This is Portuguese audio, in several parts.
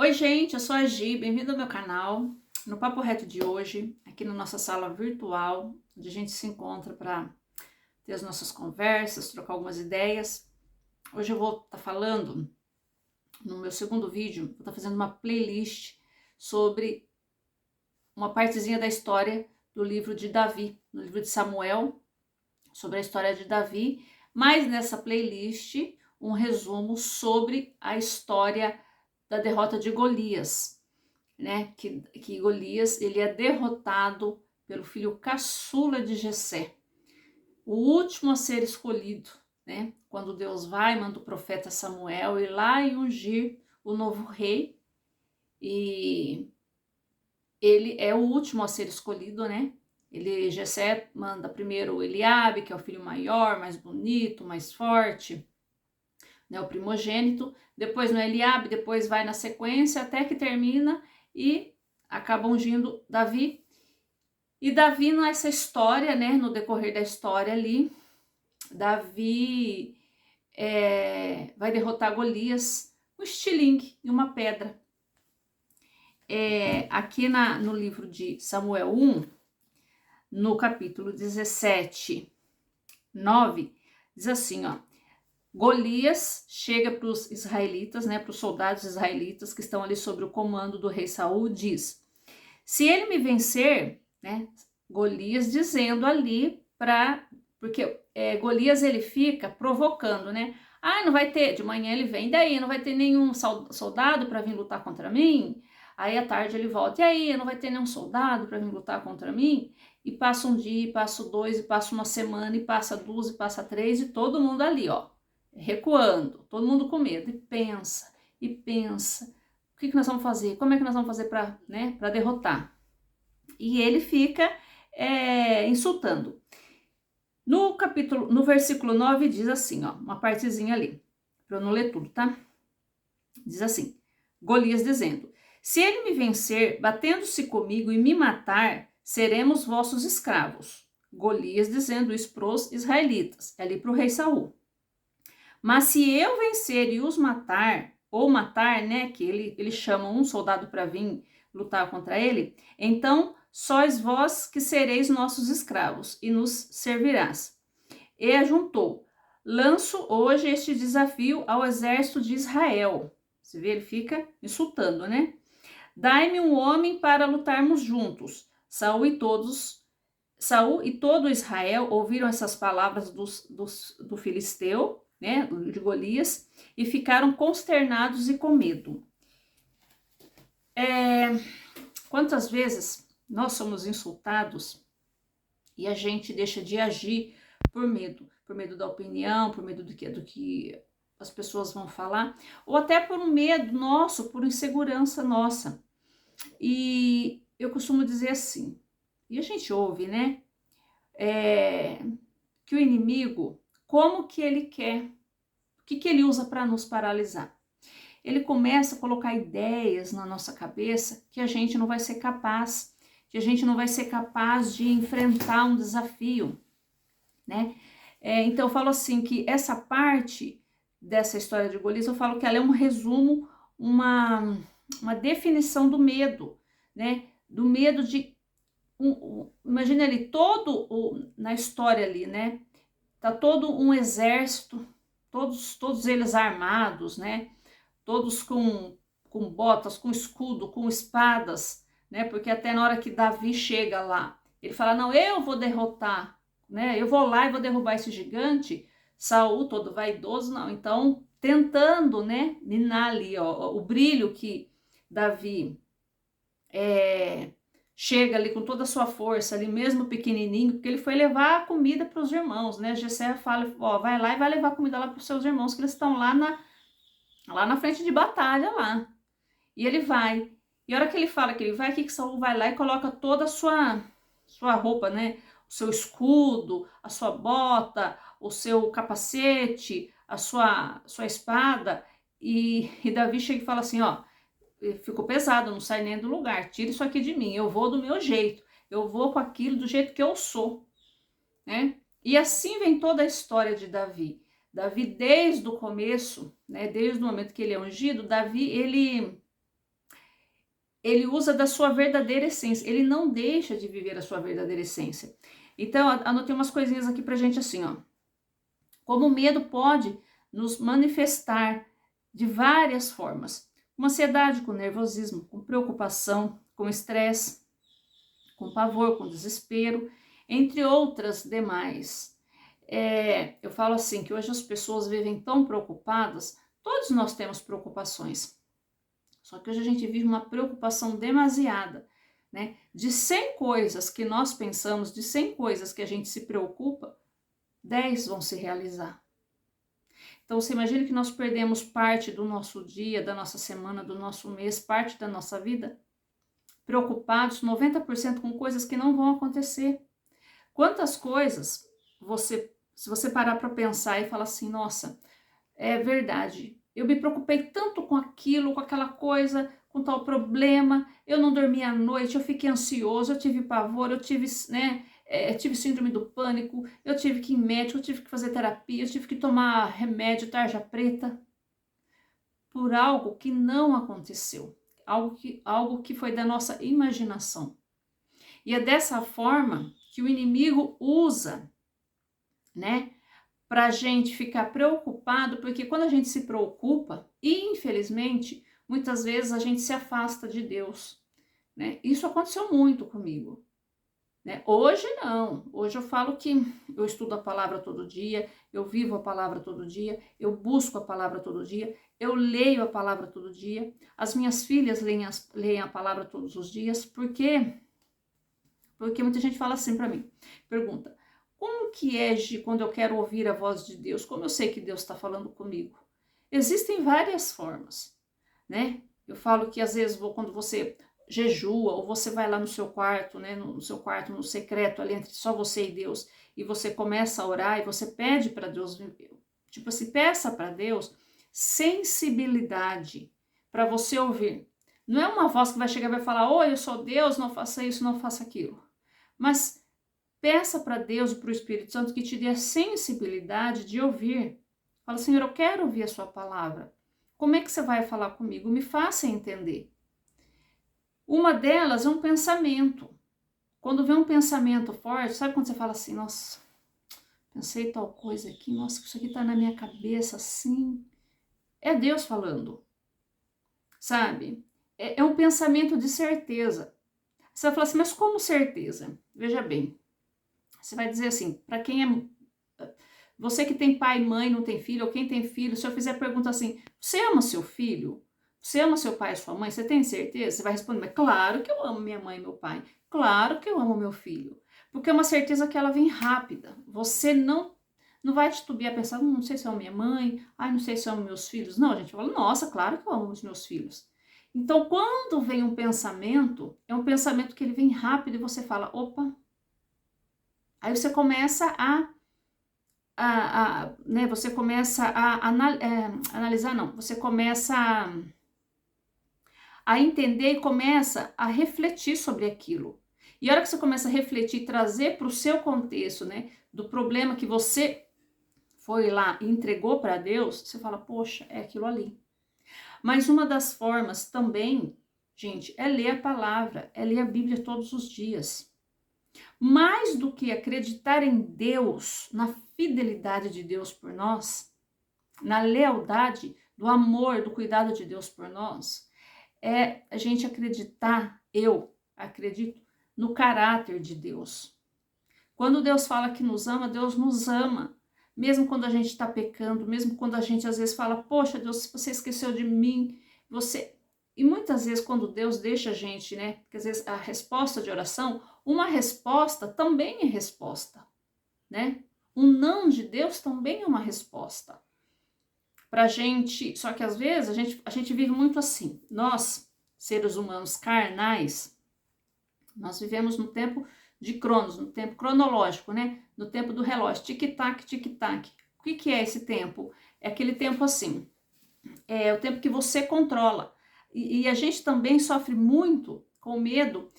Oi, gente, eu sou a Gi, bem-vindo ao meu canal. No Papo Reto de hoje, aqui na nossa sala virtual, onde a gente se encontra para ter as nossas conversas, trocar algumas ideias. Hoje eu vou estar falando, no meu segundo vídeo, vou estar fazendo uma playlist sobre uma partezinha da história do livro de Davi, no livro de Samuel, sobre a história de Davi, mas nessa playlist um resumo sobre a história da derrota de Golias, né? Que Golias ele é derrotado pelo filho caçula de Jessé, o último a ser escolhido, né? Quando Deus vai, manda o profeta Samuel ir lá e ungir o novo rei, e ele é o último a ser escolhido, né? Jessé manda primeiro Eliabe, que é o filho maior, mais bonito, mais forte, né, o primogênito, depois no Eliabe, depois vai na sequência até que termina e acaba ungindo Davi. E Davi nessa história, né, no decorrer da história ali, Davi vai derrotar Golias com um estilingue e uma pedra. Aqui no livro de Samuel 1, no capítulo 17, 9, diz assim, ó: Golias chega para os israelitas, né, para os soldados israelitas que estão ali sob o comando do rei Saul, diz: se ele me vencer, né, Golias dizendo ali porque Golias ele fica provocando, né? Ah, não vai ter, de manhã ele vem, daí não vai ter nenhum soldado para vir lutar contra mim. Aí à tarde ele volta, e aí não vai ter nenhum soldado para vir lutar contra mim. E passa um dia, e passa dois, e passa uma semana, e passa duas, e passa três, e todo mundo ali, ó, recuando, todo mundo com medo, e pensa, o que nós vamos fazer? Como é que nós vamos fazer para, né, para derrotar? E ele fica insultando. No versículo 9 diz assim, ó, uma partezinha ali, para eu não ler tudo, tá? Diz assim: Golias dizendo: se ele me vencer, batendo-se comigo e me matar, seremos vossos escravos. Golias dizendo isso para os israelitas, ali para o rei Saul. Mas se eu vencer e os matar, ou matar, né, que ele chama um soldado para vir lutar contra ele, então sois vós que sereis nossos escravos e nos servirás. E ajuntou: lanço hoje este desafio ao exército de Israel. Você vê, ele fica insultando, né? Dai-me um homem para lutarmos juntos. Saul e todo Israel ouviram essas palavras do filisteu, né, de Golias, e ficaram consternados e com medo. Quantas vezes nós somos insultados e a gente deixa de agir por medo da opinião, por medo do que as pessoas vão falar, ou até por um medo nosso, por insegurança nossa. E eu costumo dizer assim, e a gente ouve, né, que o inimigo, como que ele quer, o que ele usa para nos paralisar? Ele começa a colocar ideias na nossa cabeça que a gente não vai ser capaz, de enfrentar um desafio, né? Então eu falo assim que essa parte dessa história de Golias, eu falo que ela é um resumo, uma definição do medo, né? Do medo de imagina ali na história ali, né? Tá todo um exército, todos eles armados, né? Todos com botas, com escudo, com espadas, né? Porque até na hora que Davi chega lá, ele fala: não, eu vou derrotar, né? Eu vou lá e vou derrubar esse gigante. Saul, todo vaidoso, não. Então, tentando, né? Minar ali, ó, o brilho que Davi chega ali com toda a sua força, ali mesmo pequenininho, porque ele foi levar a comida para os irmãos, né? Jessé fala: ó, vai lá e vai levar comida lá para os seus irmãos, que eles estão lá na frente de batalha lá. E ele vai. E a hora que ele fala que ele vai, que Saul vai lá e coloca toda a sua roupa, né? O seu escudo, a sua bota, o seu capacete, a sua espada. E Davi chega e fala assim, ó, ficou pesado, não sai nem do lugar, tira isso aqui de mim, eu vou do meu jeito, eu vou com aquilo do jeito que eu sou, né? E assim vem toda a história de Davi. Davi, desde o começo, né, desde o momento que ele é ungido, Davi, ele ele usa da sua verdadeira essência, ele não deixa de viver a sua verdadeira essência. Então, anotei umas coisinhas aqui pra gente assim, ó. Como o medo pode nos manifestar de várias formas. Com ansiedade, com nervosismo, com preocupação, com estresse, com pavor, com desespero, entre outras demais. Eu falo assim, que hoje as pessoas vivem tão preocupadas, todos nós temos preocupações, só que hoje a gente vive uma preocupação demasiada, né? De 100 coisas que nós pensamos, de 100 coisas que a gente se preocupa, 10 vão se realizar. Então, você imagina que nós perdemos parte do nosso dia, da nossa semana, do nosso mês, parte da nossa vida, preocupados 90% com coisas que não vão acontecer. Quantas coisas se você parar para pensar e falar assim, nossa, é verdade, eu me preocupei tanto com aquilo, com aquela coisa, com tal problema, eu não dormi à noite, eu fiquei ansioso, eu tive pavor, eu tive, né, tive síndrome do pânico, eu tive que ir em médico, eu tive que fazer terapia, eu tive que tomar remédio, tarja preta, por algo que não aconteceu, algo que foi da nossa imaginação. E é dessa forma que o inimigo usa, né, para a gente ficar preocupado, porque quando a gente se preocupa, infelizmente, muitas vezes a gente se afasta de Deus, né? Isso aconteceu muito comigo, né? Hoje não, hoje eu falo que eu estudo a palavra todo dia, eu vivo a palavra todo dia, eu busco a palavra todo dia, eu leio a palavra todo dia, as minhas filhas leem a palavra todos os dias, porque muita gente fala assim para mim, pergunta, como que é quando eu quero ouvir a voz de Deus? Como eu sei que Deus está falando comigo? Existem várias formas, né? Eu falo que às vezes quando você jejua ou você vai lá no seu quarto, né? No seu quarto, no secreto, ali entre só você e Deus, e você começa a orar e você pede para Deus, tipo assim, peça para Deus sensibilidade para você ouvir. Não é uma voz que vai chegar e vai falar, oi, eu sou Deus, não faça isso, não faça aquilo. Mas peça para Deus e para o Espírito Santo que te dê a sensibilidade de ouvir. Fala, Senhor, eu quero ouvir a sua palavra. Como é que você vai falar comigo? Me faça entender. Uma delas é um pensamento. Quando vem um pensamento forte, sabe quando você fala assim, nossa, pensei tal coisa aqui, nossa, isso aqui está na minha cabeça assim. É Deus falando, sabe? É um pensamento de certeza. Você vai falar assim, mas como certeza? Veja bem, você vai dizer assim, para quem é... Você que tem pai e mãe, não tem filho, ou quem tem filho, se eu fizer a pergunta assim, você ama seu filho? Você ama seu pai e sua mãe? Você tem certeza? Você vai responder, mas claro que eu amo minha mãe e meu pai. Claro que eu amo meu filho. Porque é uma certeza que ela vem rápida. Você não vai titubear a pensar, não sei se eu amo minha mãe, ai, não sei se eu amo meus filhos. Não, a gente fala, nossa, claro que eu amo os meus filhos. Então, quando vem um pensamento, é um pensamento que ele vem rápido e você fala, opa. Aí você começa né, você começa a analisar, não, você começa a entender e começa a refletir sobre aquilo. E a hora que você começa a refletir, trazer para o seu contexto, né, do problema que você foi lá e entregou para Deus, você fala, poxa, é aquilo ali. Mas uma das formas também, gente, é ler a palavra, é ler a Bíblia todos os dias. Mais do que acreditar em Deus, na fidelidade de Deus por nós, na lealdade, do amor, do cuidado de Deus por nós, é a gente acreditar, eu acredito, no caráter de Deus. Quando Deus fala que nos ama, Deus nos ama. Mesmo quando a gente está pecando, mesmo quando a gente às vezes fala, poxa Deus, você esqueceu de mim, você... E muitas vezes quando Deus deixa a gente, né, porque às vezes a resposta de oração, uma resposta também é resposta, né? Um não de Deus também é uma resposta pra gente, só que às vezes a gente vive muito assim, nós, seres humanos carnais, nós vivemos no tempo de Cronos, no tempo cronológico, né? No tempo do relógio, tic-tac, tic-tac. O que é esse tempo? É aquele tempo assim, é o tempo que você controla. E a gente também sofre muito com medo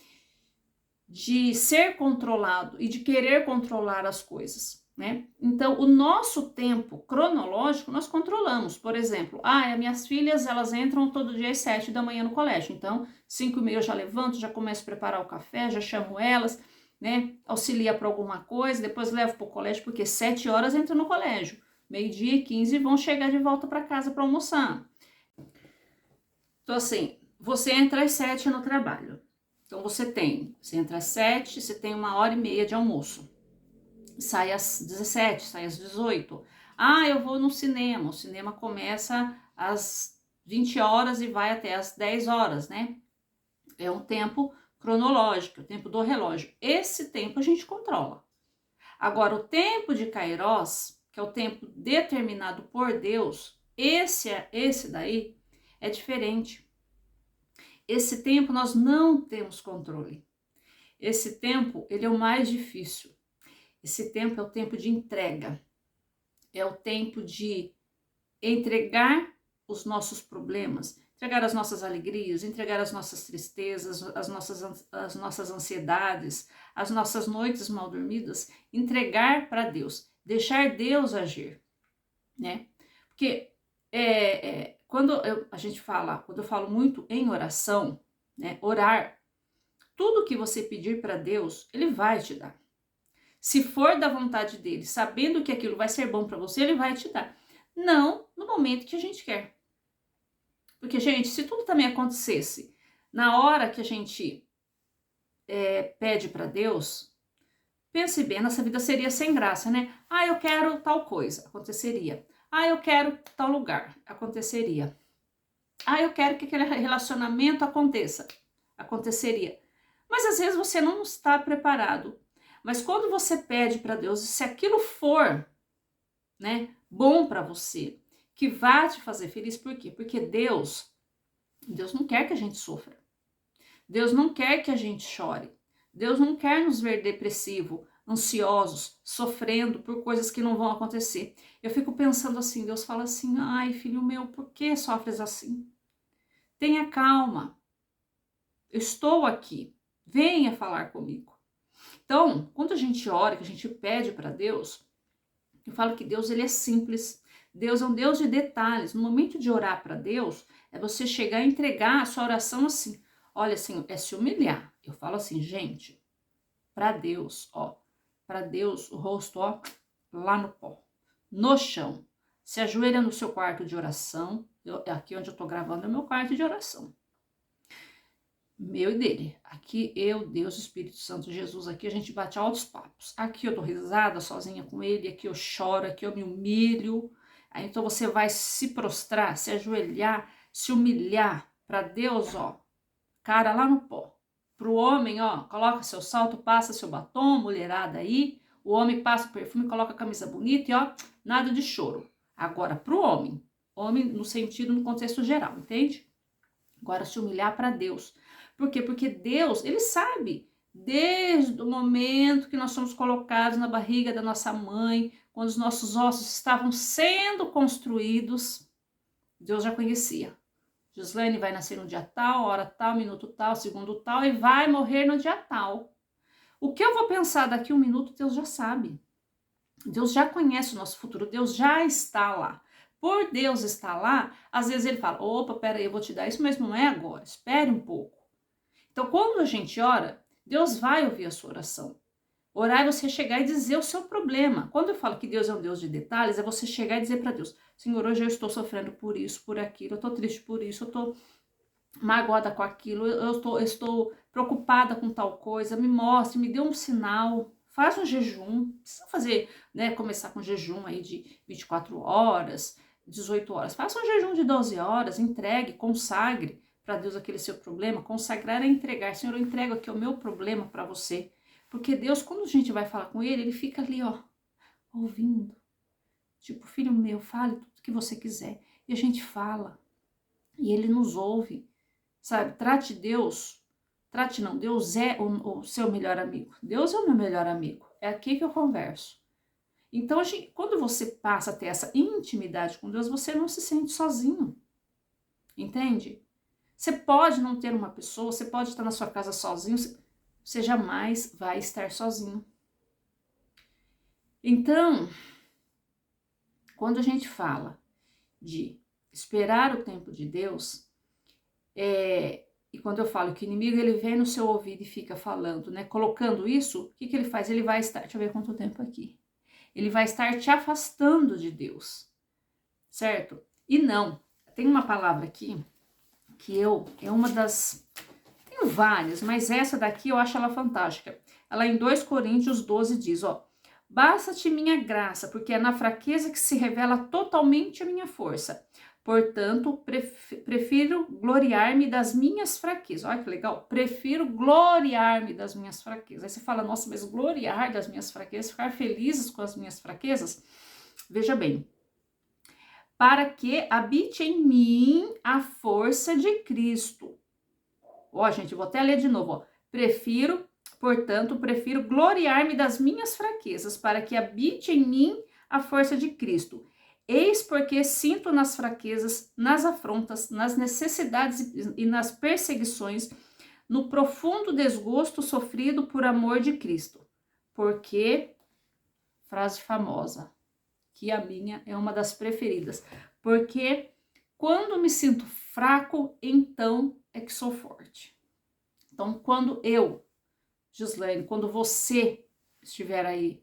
de ser controlado e de querer controlar as coisas. né? Então, o nosso tempo cronológico nós controlamos. Por exemplo, as minhas filhas, elas entram todo dia às 7 da manhã no colégio. Então, 5h30 eu já levanto, já começo a preparar o café, já chamo elas, né? Auxilia para alguma coisa, depois levo para o colégio, porque 7 horas entram no colégio. 12h15 vão chegar de volta para casa para almoçar. Então, assim, você entra às 7 no trabalho. Então, você entra às 7, você tem 1h30 de almoço. Sai às 17, sai às 18. Eu vou no cinema. O cinema começa às 20 horas e vai até às 10 horas, né? É um tempo cronológico, o tempo do relógio. Esse tempo a gente controla. Agora, o tempo de Kairos, que é o tempo determinado por Deus, esse daí é diferente. Esse tempo nós não temos controle. Esse tempo, ele é o mais difícil. Esse tempo é o tempo de entrega. É o tempo de entregar os nossos problemas, entregar as nossas alegrias, entregar as nossas tristezas, as nossas ansiedades, as nossas noites mal dormidas, entregar para Deus, deixar Deus agir, né? Porque quando eu falo muito em oração, né? Orar, tudo que você pedir para Deus, Ele vai te dar. Se for da vontade dele, sabendo que aquilo vai ser bom para você, ele vai te dar. Não no momento que a gente quer. Porque, gente, se tudo também acontecesse na hora que a gente pede para Deus, pense bem, nossa vida seria sem graça, né? Eu quero tal coisa, aconteceria. Eu quero tal lugar, aconteceria. Eu quero que aquele relacionamento aconteça, aconteceria. Mas às vezes você não está preparado. Mas quando você pede para Deus, se aquilo for, né, bom para você, que vai te fazer feliz, por quê? Porque Deus não quer que a gente sofra. Deus não quer que a gente chore. Deus não quer nos ver depressivo, ansiosos, sofrendo por coisas que não vão acontecer. Eu fico pensando assim, Deus fala assim, filho meu, por que sofres assim? Tenha calma. Eu estou aqui. Venha falar comigo. Então, quando a gente ora, que a gente pede para Deus, eu falo que Deus ele é simples. Deus é um Deus de detalhes. No momento de orar para Deus, é você chegar e entregar a sua oração assim. Olha, assim, é se humilhar. Eu falo assim, gente, para Deus, para Deus, o rosto, lá no pó, no chão. Se ajoelha no seu quarto de oração. Aqui onde eu tô gravando é o meu quarto de oração. Meu e dele. Aqui eu, Deus, Espírito Santo, Jesus, aqui a gente bate altos papos. Aqui eu tô risada sozinha com ele, aqui eu choro, aqui eu me humilho. Aí então você vai se prostrar, se ajoelhar, se humilhar para Deus, cara lá no pó. Pro homem, coloca seu salto, passa seu batom, mulherada aí. O homem passa o perfume, coloca a camisa bonita e nada de choro. Agora pro homem no sentido, no contexto geral, entende? Agora se humilhar para Deus. Por quê? Porque Deus, ele sabe, desde o momento que nós somos colocados na barriga da nossa mãe, quando os nossos ossos estavam sendo construídos, Deus já conhecia. Gislaine vai nascer no dia tal, hora tal, minuto tal, segundo tal, e vai morrer no dia tal. O que eu vou pensar daqui a 1 minuto, Deus já sabe. Deus já conhece o nosso futuro, Deus já está lá. Por Deus estar lá, às vezes ele fala, opa, peraí, eu vou te dar isso, mas não é agora, espere um pouco. Então, quando a gente ora, Deus vai ouvir a sua oração. Orar é você chegar e dizer o seu problema. Quando eu falo que Deus é um Deus de detalhes, é você chegar e dizer para Deus, Senhor, hoje eu estou sofrendo por isso, por aquilo, eu estou triste por isso, eu estou magoada com aquilo, eu estou preocupada com tal coisa, me mostre, me dê um sinal, faz um jejum, não precisa fazer, né, começar com jejum aí de 24 horas, 18 horas, faça um jejum de 12 horas, entregue, consagre para Deus aquele seu problema. Consagrar é entregar. Senhor, eu entrego aqui o meu problema para você, porque Deus, quando a gente vai falar com ele, ele fica ali, ouvindo, tipo, filho meu, fale tudo que você quiser, e a gente fala, e ele nos ouve, sabe? Deus é o seu melhor amigo, Deus é o meu melhor amigo, é aqui que eu converso. Então, quando você passa a ter essa intimidade com Deus, você não se sente sozinho, entende? Você pode não ter uma pessoa, você pode estar na sua casa sozinho, você jamais vai estar sozinho. Então, quando a gente fala de esperar o tempo de Deus, e quando eu falo que o inimigo ele vem no seu ouvido e fica falando, né, colocando isso, o que que ele faz? Ele vai estar, deixa eu ver quanto tempo aqui, ele vai estar te afastando de Deus, certo? E não, tem uma palavra aqui que é uma das, tenho várias, mas essa daqui eu acho ela fantástica. Ela em 2 Coríntios 12 diz, ó, basta-te minha graça, porque é na fraqueza que se revela totalmente a minha força. Portanto, prefiro gloriar-me das minhas fraquezas. Olha que legal. Prefiro gloriar-me das minhas fraquezas. Aí você fala, nossa, mas gloriar das minhas fraquezas, ficar felizes com as minhas fraquezas? Veja bem. Para que habite em mim a força de Cristo. Ó, gente, eu vou até ler de novo, ó. Portanto, prefiro gloriar-me das minhas fraquezas, para que habite em mim a força de Cristo. Eis porque sinto nas fraquezas, nas afrontas, nas necessidades e nas perseguições, no profundo desgosto sofrido por amor de Cristo. Porque, frase famosa, que a minha é uma das preferidas, porque quando me sinto fraco, então é que sou forte. Então, quando eu, Gislaine, quando você estiver aí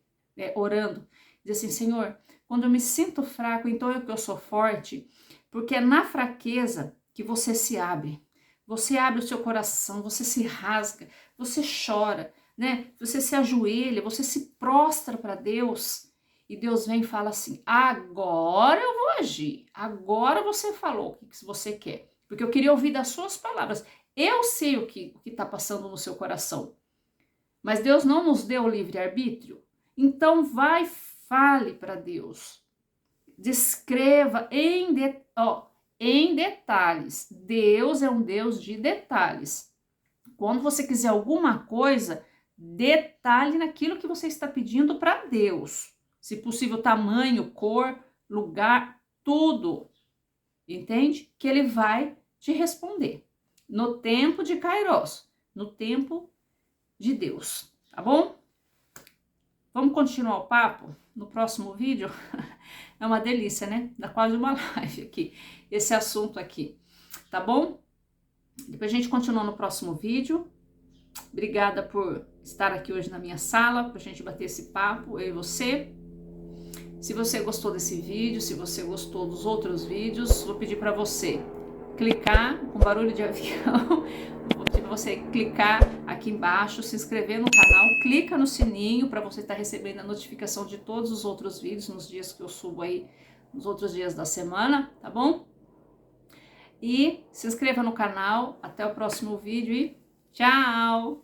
orando, diz assim, Senhor, quando eu me sinto fraco, então é que eu sou forte, porque é na fraqueza que você se abre. Você abre o seu coração, você se rasga, você chora, né? Você se ajoelha, você se prostra para Deus. E Deus vem e fala assim, agora eu vou agir. Agora você falou o que você quer. Porque eu queria ouvir das suas palavras. Eu sei o que está passando no seu coração. Mas Deus não nos deu o livre-arbítrio. Então vai, fale para Deus. Descreva em detalhes. Deus é um Deus de detalhes. Quando você quiser alguma coisa, detalhe naquilo que você está pedindo para Deus. Se possível, tamanho, cor, lugar, tudo. Entende? Que ele vai te responder. No tempo de Kairos, no tempo de Deus, tá bom? Vamos continuar o papo no próximo vídeo? É uma delícia, né? Dá quase uma live aqui, esse assunto aqui, tá bom? Depois a gente continua no próximo vídeo. Obrigada por estar aqui hoje na minha sala, pra gente bater esse papo, eu e você. Se você gostou desse vídeo, se você gostou dos outros vídeos, vou pedir para você clicar com barulho de avião, vou pedir para você clicar aqui embaixo, se inscrever no canal, clica no sininho para você estar recebendo a notificação de todos os outros vídeos nos dias que eu subo aí, nos outros dias da semana, tá bom? E se inscreva no canal, até o próximo vídeo e tchau!